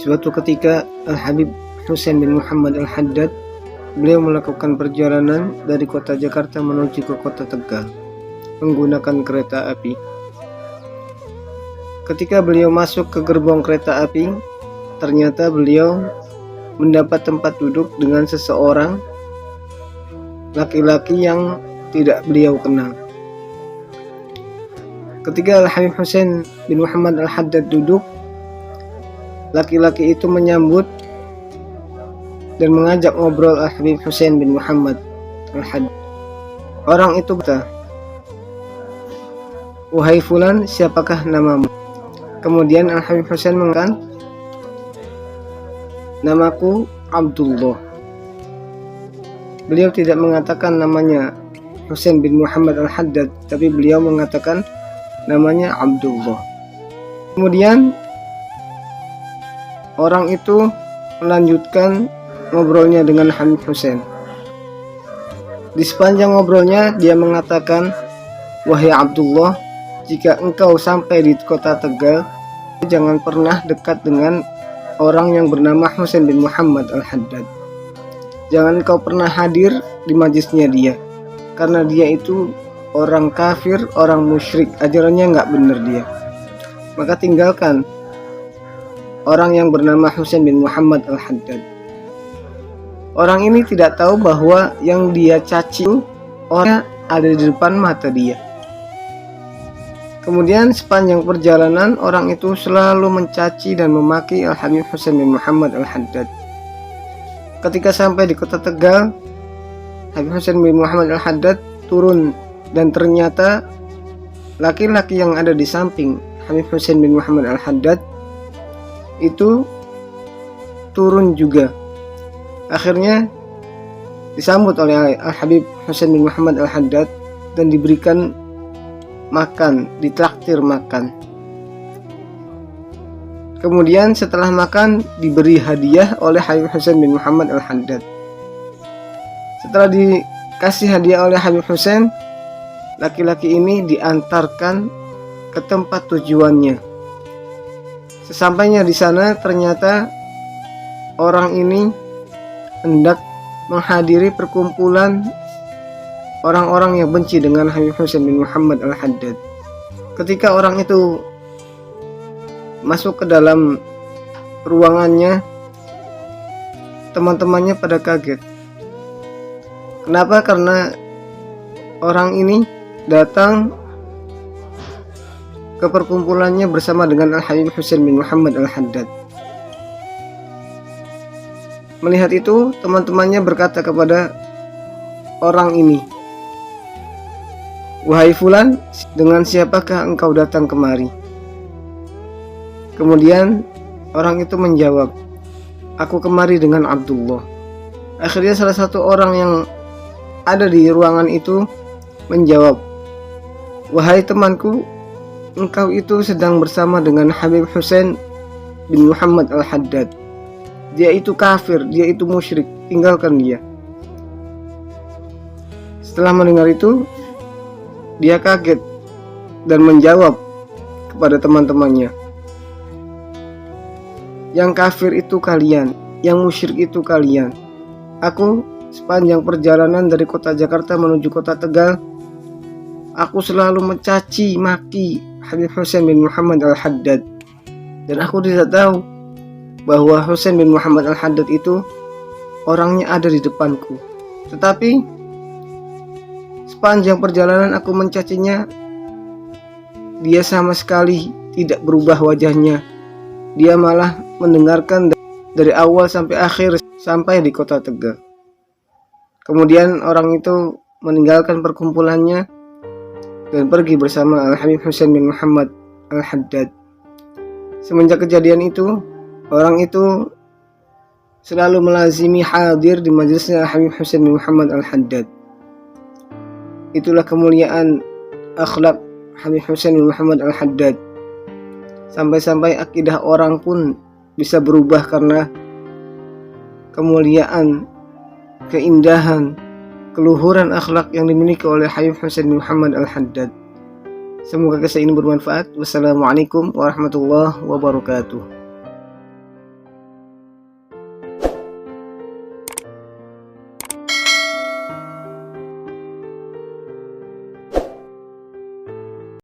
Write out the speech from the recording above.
Suatu ketika Al-Habib Husain bin Muhammad Al-Haddad, beliau melakukan perjalanan dari kota Jakarta menuju ke kota Tegal menggunakan kereta api. Ketika beliau masuk ke gerbong kereta api, ternyata beliau mendapat tempat duduk dengan seseorang laki-laki yang tidak beliau kenal. Ketika Al-Habib Husain bin Muhammad Al-Haddad duduk, laki-laki itu menyambut dan mengajak ngobrol Al-Habib Husain bin Muhammad Al-Haddad. Orang itu berkata, "Wahai fulan, siapakah namamu?" Kemudian Al-Habib Husain mengatakan, "Namaku Abdullah." Beliau tidak mengatakan namanya Husain bin Muhammad Al-Haddad, tapi beliau mengatakan namanya Abdullah. Kemudian orang itu melanjutkan ngobrolnya dengan Habib Husain. Di sepanjang ngobrolnya dia mengatakan, "Wahai Abdullah, jika engkau sampai di kota Tegal, jangan pernah dekat dengan orang yang bernama Husain bin Muhammad Al-Haddad. Jangan engkau pernah hadir di majlisnya dia, karena dia itu orang kafir, orang musyrik, ajarannya nggak benar dia. Maka tinggalkan orang yang bernama Husain bin Muhammad Al-Haddad." Orang ini tidak tahu bahwa yang dia caci orang ada di depan mata dia. Kemudian sepanjang perjalanan orang itu selalu mencaci dan memaki Al-Habib Husain bin Muhammad Al-Haddad. Ketika sampai di kota Tegal, Habib Husain bin Muhammad Al-Haddad turun dan ternyata laki-laki yang ada di samping Habib Husain bin Muhammad Al-Haddad itu turun juga. Akhirnya disambut oleh Al-Habib Husain bin Muhammad Al-Haddad dan diberikan makan, ditraktir makan. Kemudian setelah makan diberi hadiah oleh Habib Husain bin Muhammad Al-Haddad. Setelah dikasih hadiah oleh Habib Husain, laki-laki ini diantarkan ke tempat tujuannya. Sesampainya di sana ternyata orang ini hendak menghadiri perkumpulan orang-orang yang benci dengan Habib Husain bin Muhammad Al-Haddad. Ketika orang itu masuk ke dalam ruangannya, teman-temannya pada kaget. Kenapa? Karena orang ini datang ke perkumpulannya bersama dengan Al-Habib Husain bin Muhammad Al-Haddad. Melihat itu, teman-temannya berkata kepada orang ini, "Wahai fulan, dengan siapakah engkau datang kemari?" Kemudian orang itu menjawab, "Aku kemari dengan Abdullah." Akhirnya salah satu orang yang ada di ruangan itu menjawab, "Wahai temanku, engkau itu sedang bersama dengan Habib Husain bin Muhammad Al-Haddad. Dia itu kafir, dia itu musyrik, tinggalkan dia." Setelah mendengar itu, dia kaget dan menjawab kepada teman-temannya, "Yang kafir itu kalian, yang musyrik itu kalian. Aku sepanjang perjalanan dari kota Jakarta menuju kota Tegal, aku selalu mencaci maki Habib Husain bin Muhammad Al-Haddad. Dan aku tidak tahu bahwa Husain bin Muhammad Al-Haddad itu orangnya ada di depanku. Tetapi sepanjang perjalanan aku mencacinya, dia sama sekali tidak berubah wajahnya. Dia malah mendengarkan dari awal sampai akhir sampai di kota Tegal." Kemudian orang itu meninggalkan perkumpulannya dan pergi bersama Al-Habib Husain bin Muhammad Al-Haddad. Semenjak kejadian itu, orang itu selalu melazimi hadir di majelisnya Habib Husain bin Muhammad Al-Haddad. Itulah kemuliaan akhlak Habib Husain bin Muhammad Al-Haddad. Sampai-sampai akidah orang pun bisa berubah karena kemuliaan, keindahan, keluhuran akhlak yang dimiliki oleh Habib Husain bin Muhammad Al-Haddad. Semoga kisah ini bermanfaat. Wassalamualaikum warahmatullahi wabarakatuh.